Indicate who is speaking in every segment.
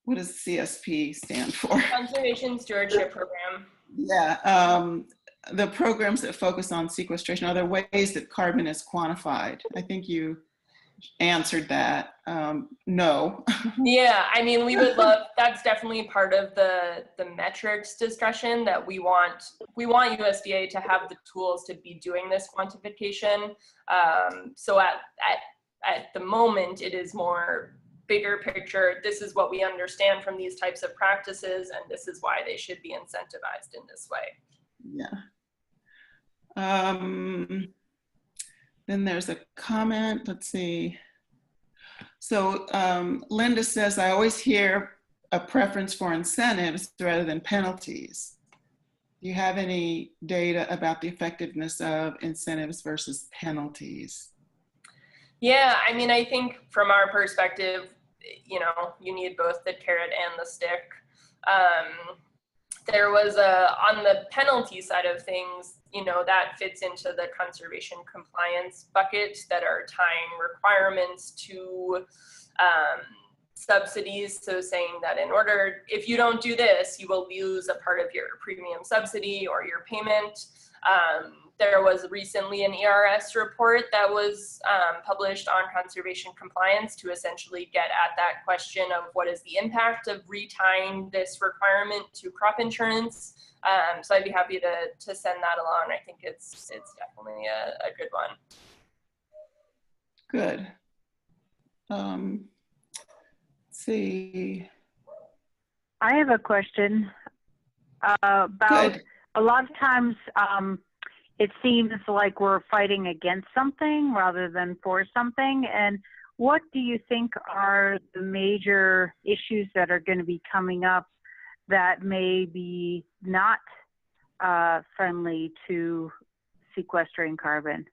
Speaker 1: what does CSP stand for?
Speaker 2: Conservation Stewardship Program.
Speaker 1: Yeah, the programs that focus on sequestration, are there ways that carbon is quantified? I think you answered that. No.
Speaker 2: Yeah, I mean, we would love, that's definitely part of the metrics discussion, that we want USDA to have the tools to be doing this quantification. So at the moment, it is more bigger picture. This is what we understand from these types of practices, and this is why they should be incentivized in this way.
Speaker 1: Yeah. Then there's a comment, let's see. So Linda says, I always hear a preference for incentives rather than penalties. Do you have any data about the effectiveness of incentives versus penalties?
Speaker 2: Yeah, I mean, I think from our perspective, you know, you need both the carrot and the stick. There was on the penalty side of things, you know, that fits into the conservation compliance bucket, that are tying requirements to subsidies. So saying that if you don't do this, you will lose a part of your premium subsidy or your payment. There was recently an ERS report that was published on conservation compliance to essentially get at that question of what is the impact of retying this requirement to crop insurance. So I'd be happy to send that along. I think it's definitely a good one.
Speaker 1: Good. Let's see.
Speaker 3: I have a question about
Speaker 1: Good.
Speaker 3: A lot of times it seems like we're fighting against something rather than for something. And what do you think are the major issues that are going to be coming up that may be not friendly to sequestering carbon?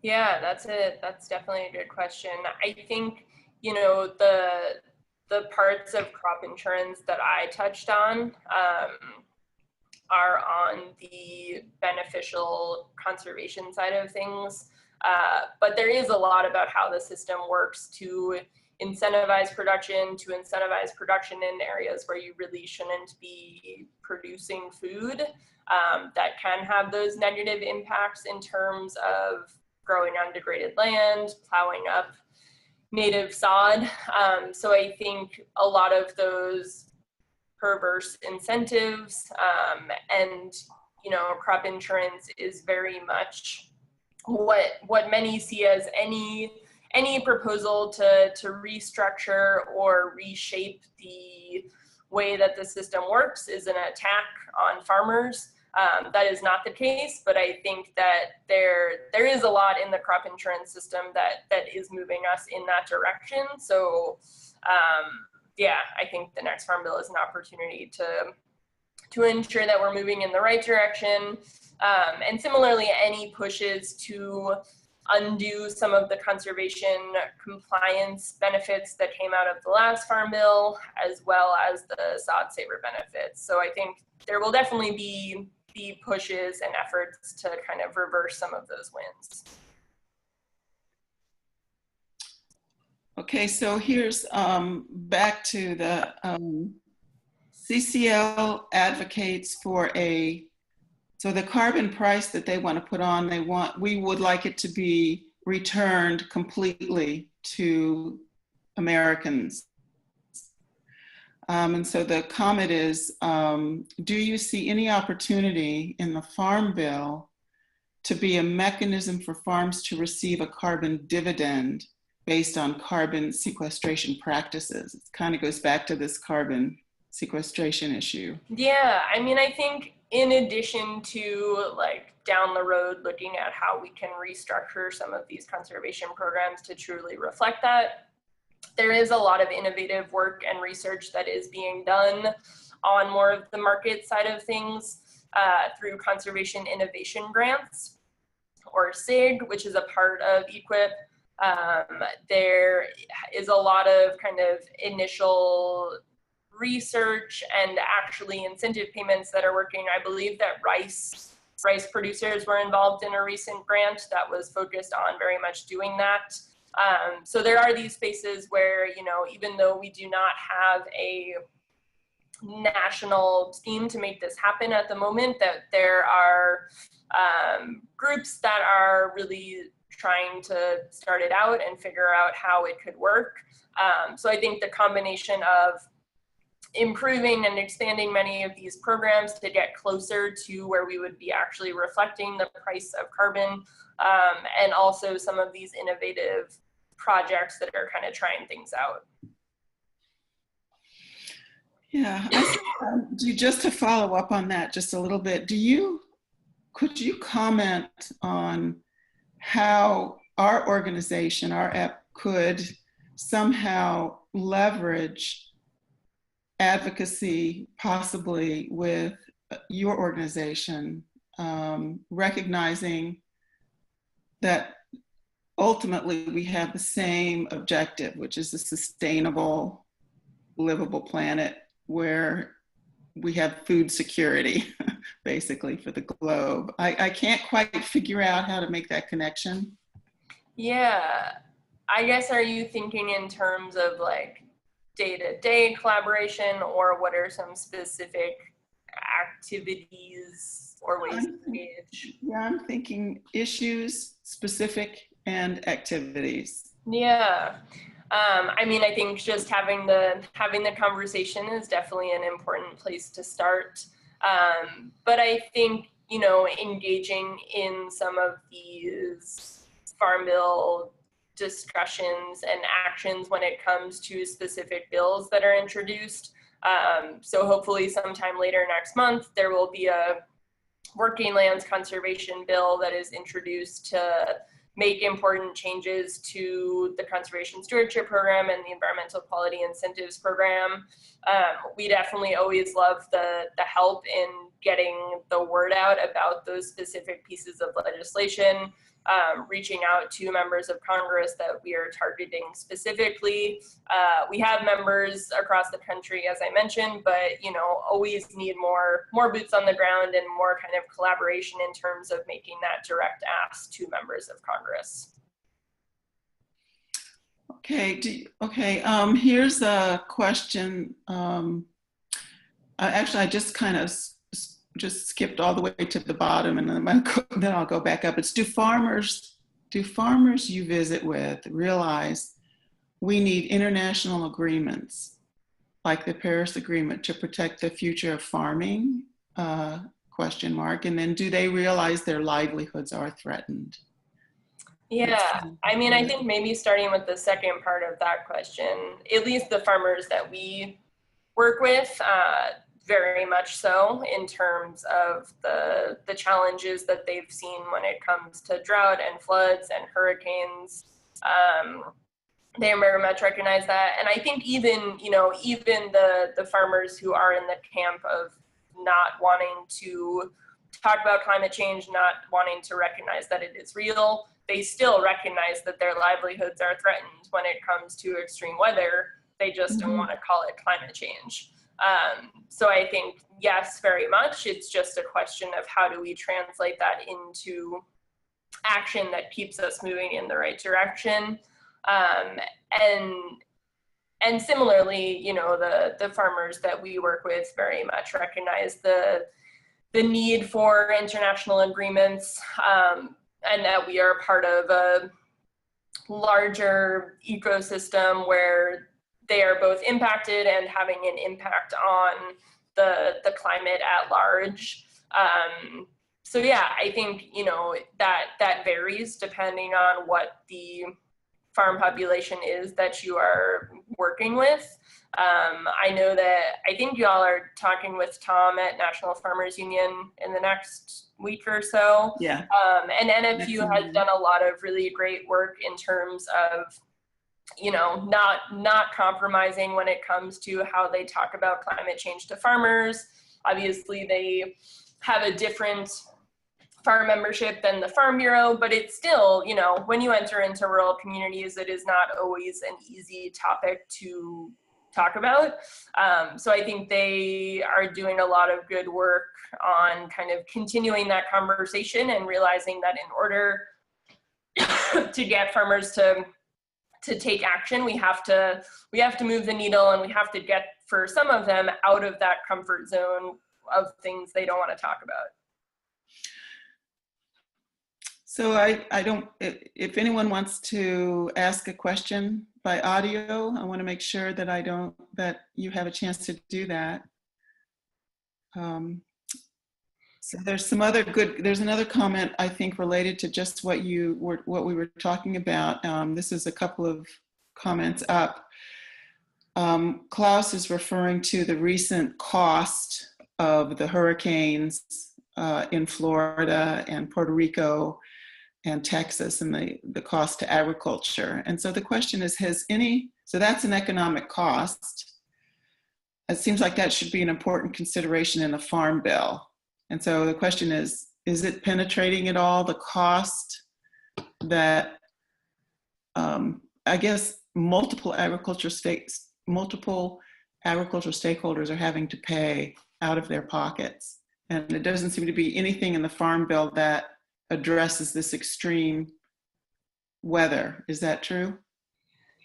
Speaker 2: Yeah, that's definitely a good question. I think, you know, the parts of crop insurance that I touched on are on the beneficial conservation side of things. But there is a lot about how the system works to incentivize production in areas where you really shouldn't be producing food, that can have those negative impacts in terms of growing on degraded land, plowing up native sod. So I think a lot of those perverse incentives and, you know, crop insurance is very much what many see as any proposal to restructure or reshape the way that the system works is an attack on farmers. That is not the case, but I think that there is a lot in the crop insurance system that is moving us in that direction. So yeah, I think the next Farm Bill is an opportunity to ensure that we're moving in the right direction. And similarly, any pushes to undo some of the conservation compliance benefits that came out of the last Farm Bill, as well as the sod saver benefits. So I think there will definitely be pushes and efforts to kind of reverse some of those wins.
Speaker 1: Okay, so here's back to the CCL advocates for so the carbon price that they want to put on, we would like it to be returned completely to Americans. And so the comment is, do you see any opportunity in the Farm Bill to be a mechanism for farms to receive a carbon dividend based on carbon sequestration practices? It kind of goes back to this carbon sequestration issue.
Speaker 2: Yeah, I mean, I think in addition to like down the road looking at how we can restructure some of these conservation programs to truly reflect that, there is a lot of innovative work and research that is being done on more of the market side of things through Conservation Innovation Grants, or SIG, which is a part of EQIP. There is a lot of kind of initial research and actually incentive payments that are working. I believe that rice producers were involved in a recent grant that was focused on very much doing that. So there are these spaces where, you know, even though we do not have a national scheme to make this happen at the moment, that there are groups that are really trying to start it out and figure out how it could work. So I think the combination of improving and expanding many of these programs to get closer to where we would be actually reflecting the price of carbon, and also some of these innovative projects that are kind of trying things out.
Speaker 1: Yeah, just to follow up on that just a little bit, could you comment on how our organization, our app, could somehow leverage advocacy, possibly with your organization, recognizing that ultimately we have the same objective, which is a sustainable, livable planet where we have food security, basically, for the globe. I can't quite figure out how to make that connection.
Speaker 2: Yeah, I guess, are you thinking in terms of like day-to-day collaboration, or what are some specific activities or ways to engage?
Speaker 1: Yeah, I'm thinking issues, specific, and activities.
Speaker 2: Yeah. I mean, I think just having the conversation is definitely an important place to start. But I think, you know, engaging in some of these Farm Bill discussions and actions when it comes to specific bills that are introduced. So hopefully sometime later next month, there will be a working lands conservation bill that is introduced to make important changes to the conservation stewardship program and the environmental quality incentives program. We definitely always love the help in getting the word out about those specific pieces of legislation, reaching out to members of Congress that we are targeting specifically. We have members across the country, as I mentioned, but, you know, always need more boots on the ground and more kind of collaboration in terms of making that direct ask to members of Congress.
Speaker 1: Okay, here's a question. Actually, I just kind of just skipped all the way to the bottom, and then I'll go back up. It's do farmers you visit with realize we need international agreements like the Paris Agreement to protect the future of farming? Question mark. And then do they realize their livelihoods are threatened?
Speaker 2: Yeah, I mean, I think maybe starting with the second part of that question, at least the farmers that we work with, very much so, in terms of the challenges that they've seen when it comes to drought and floods and hurricanes. They very much recognize that. And I think even, you know, even the farmers who are in the camp of not wanting to talk about climate change, not wanting to recognize that it is real, they still recognize that their livelihoods are threatened when it comes to extreme weather. They just don't want to call it climate change. So I think, yes, very much. It's just a question of how do we translate that into action that keeps us moving in the right direction. And similarly, you know, the farmers that we work with very much recognize the need for international agreements, and that we are part of a larger ecosystem where they are both impacted and having an impact on the climate at large. So yeah, I think, you know, that varies depending on what the farm population is that you are working with. I know that I think y'all are talking with Tom at National Farmers Union in the next week or so.
Speaker 1: Yeah.
Speaker 2: And NFU has done a lot of really great work in terms of, you know, not compromising when it comes to how they talk about climate change to farmers. Obviously, they have a different farm membership than the Farm Bureau, but it's still, you know, when you enter into rural communities, it is not always an easy topic to talk about. So I think they are doing a lot of good work on kind of continuing that conversation and realizing that in order to get farmers to to take action, we have to move the needle, and we have to get, for some of them, out of that comfort zone of things they don't want to talk about.
Speaker 1: So I don't, if anyone wants to ask a question by audio, I want to make sure that that you have a chance to do that. So there's another comment, I think, related to just what we were talking about. This is a couple of comments up. Klaus is referring to the recent cost of the hurricanes in Florida and Puerto Rico and Texas, and the cost to agriculture. And so the question is, so that's an economic cost. It seems like that should be an important consideration in the farm bill. And so the question is it penetrating at all the cost that I guess multiple agriculture stakeholders are having to pay out of their pockets? And it doesn't seem to be anything in the farm bill that addresses this extreme weather. Is that true?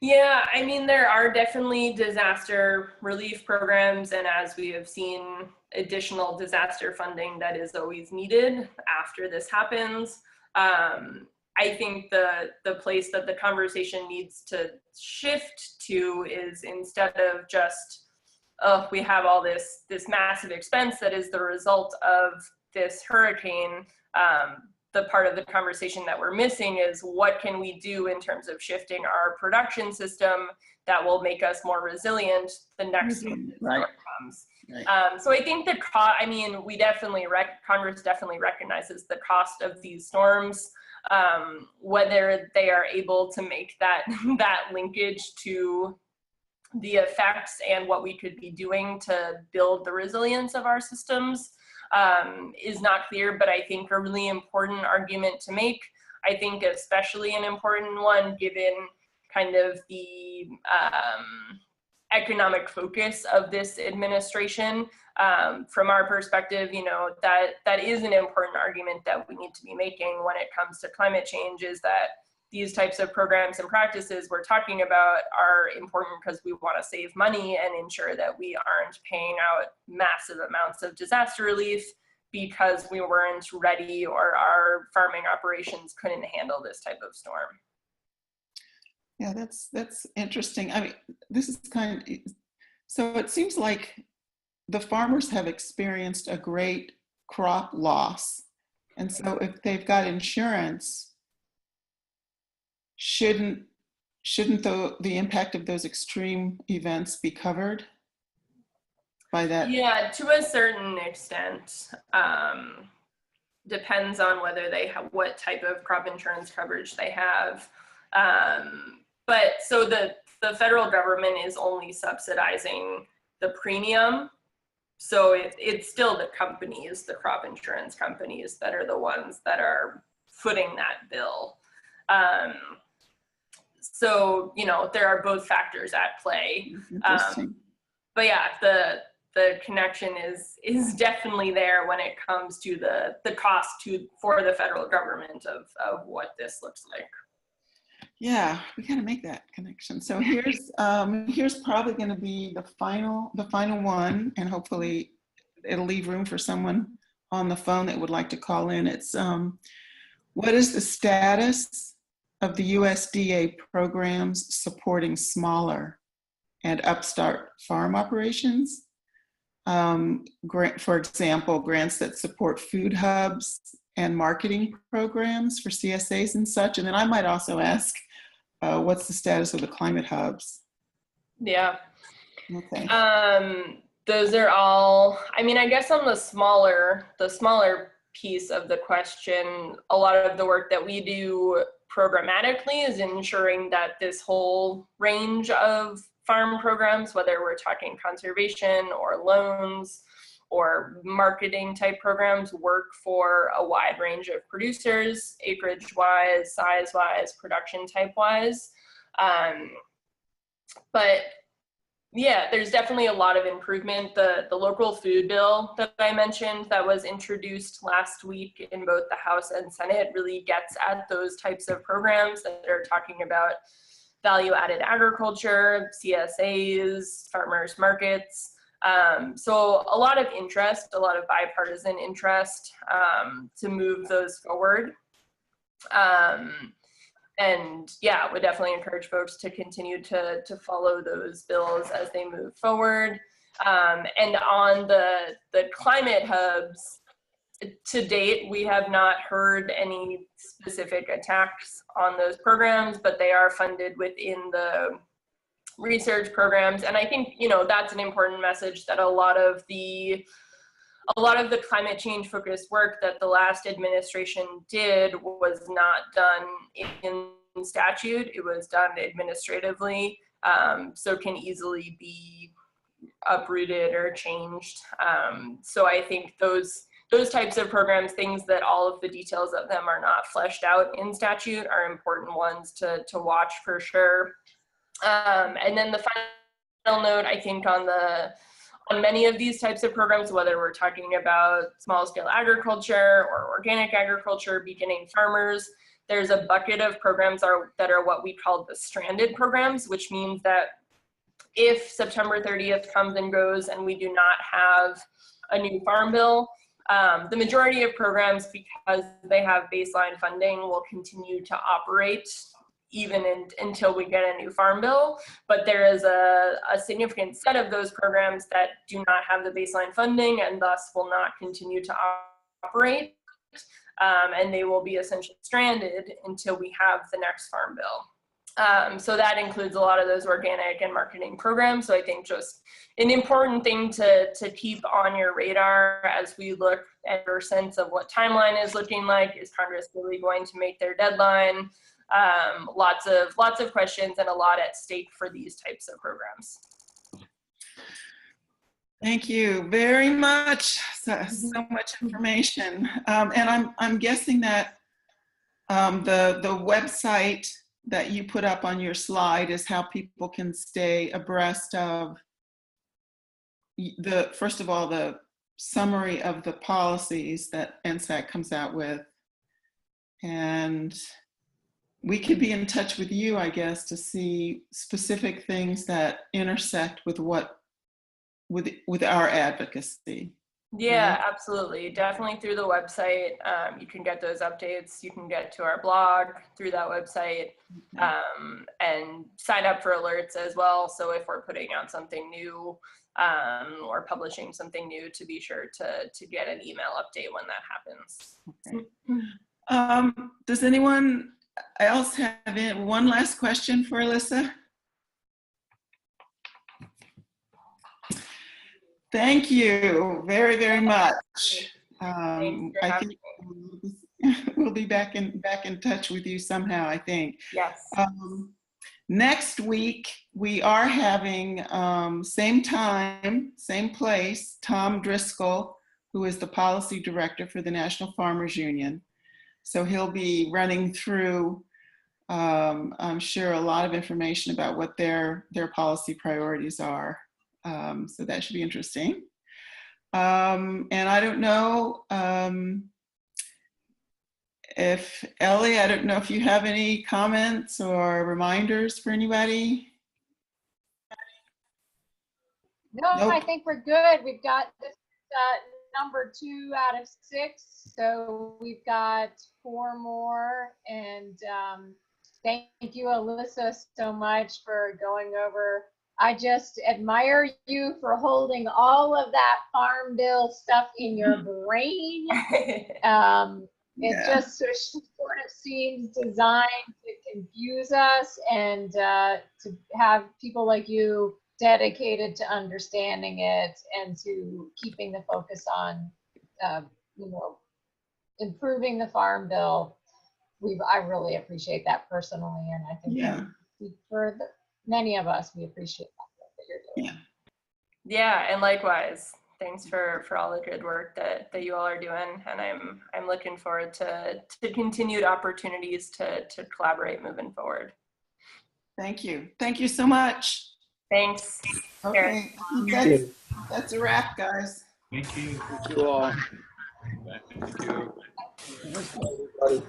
Speaker 2: Yeah, I mean, there are definitely disaster relief programs, and as we have seen, additional disaster funding that is always needed after this happens. I think the place that the conversation needs to shift to is, instead of just, oh, we have all this massive expense that is the result of this hurricane, the part of the conversation that we're missing is, what can we do in terms of shifting our production system that will make us more resilient the next time it comes. Right. So I think Congress definitely recognizes the cost of these storms. Whether they are able to make that linkage to the effects and what we could be doing to build the resilience of our systems is not clear, but I think a really important argument to make. I think especially an important one given kind of the economic focus of this administration. From our perspective, that is an important argument that we need to be making when it comes to climate change, is that these types of programs and practices we're talking about are important because we want to save money and ensure that we aren't paying out massive amounts of disaster relief because we weren't ready or our farming operations couldn't handle this type of storm.
Speaker 1: Yeah, that's interesting. I mean, this is so it seems like the farmers have experienced a great crop loss. And so if they've got insurance, shouldn't the impact of those extreme events be covered by that?
Speaker 2: Yeah, to a certain extent. Depends on whether they have, what type of crop insurance coverage they have. But so the federal government is only subsidizing the premium. So it's still the companies, the crop insurance companies, that are the ones that are footing that bill. So, there are both factors at play. But yeah, the connection is definitely there when it comes to the cost for the federal government of what this looks like.
Speaker 1: Yeah, we got to make that connection. So here's probably going to be the final one, and hopefully it'll leave room for someone on the phone that would like to call in. It's what is the status of the USDA programs supporting smaller and upstart farm operations? For example, grants that support food hubs and marketing programs for CSAs and such. And then I might also ask, what's the status of the climate hubs?
Speaker 2: Yeah.
Speaker 1: Okay.
Speaker 2: Those are all, I guess on the smaller piece of the question, a lot of the work that we do programmatically is ensuring that this whole range of farm programs, whether we're talking conservation or loans or marketing type programs, work for a wide range of producers, acreage wise, size wise, production type wise. But yeah, there's definitely a lot of improvement. The local food bill that I mentioned that was introduced last week in both the House and Senate really gets at those types of programs that are talking about value-added agriculture, CSAs, farmers markets. So a lot of interest, a lot of bipartisan interest to move those forward. And yeah, would definitely encourage folks to continue to follow those bills as they move forward. And on the climate hubs, to date, we have not heard any specific attacks on those programs, but they are funded within the research programs. And I think, you know, that's an important message, that a lot of the climate change focused work that the last administration did was not done in statute. It was done administratively, so can easily be uprooted or changed. So I think those types of programs, things that all of the details of them are not fleshed out in statute, are important ones to watch for sure. And then the final note, I think, on many of these types of programs, whether we're talking about small scale agriculture or organic agriculture, beginning farmers, there's a bucket of programs that are what we call the stranded programs, which means that if September 30th comes and goes and we do not have a new farm bill, the majority of programs, because they have baseline funding, will continue to operate even until we get a new farm bill. But there is a significant set of those programs that do not have the baseline funding and thus will not continue to operate. And they will be essentially stranded until we have the next farm bill. So that includes a lot of those organic and marketing programs. So I think just an important thing to keep on your radar as we look at our sense of what timeline is looking like. Is Congress really going to make their deadline? Lots of questions and a lot at stake for these types of programs.
Speaker 1: Thank you very much. So much information. And I'm guessing that the website that you put up on your slide is how people can stay abreast of first of all, the summary of the policies that NSAC comes out with. And we could be in touch with you, I guess, to see specific things that intersect with with our advocacy.
Speaker 2: Yeah, absolutely. Definitely through the website. You can get those updates. You can get to our blog through that website, and sign up for alerts as well. So if we're putting out something new or publishing something new, to be sure to get an email update when that happens.
Speaker 1: Okay. Does anyone else have one last question for Alyssa? Thank you very, very much. I think we'll be back in touch with you somehow, I think.
Speaker 2: Yes.
Speaker 1: Next week, we are having, same time, same place, Tom Driscoll, who is the policy director for the National Farmers Union. So he'll be running through, I'm sure, a lot of information about what their policy priorities are. So that should be interesting. And I don't know if Ellie, I don't know if you have any comments or reminders for anybody.
Speaker 4: No,
Speaker 1: Nope.
Speaker 4: I think we're good. We've got this number 2 out of 6. So we've got 4 more. And thank you, Alyssa, so much for going over. I just admire you for holding all of that farm bill stuff in your brain. It just sort of seems designed to confuse us, and to have people like you dedicated to understanding it and to keeping the focus on, improving the farm bill. I really appreciate that personally, and I think for many of us, we appreciate that you're doing.
Speaker 2: Yeah, and likewise. Thanks for all the good work that you all are doing, and I'm looking forward to continued opportunities to collaborate moving forward.
Speaker 1: Thank you. Thank you so much.
Speaker 2: Thanks.
Speaker 1: Okay, that's a wrap, guys.
Speaker 5: Thank you.
Speaker 6: Thank you all.
Speaker 5: Thank you.
Speaker 6: Thanks, everybody.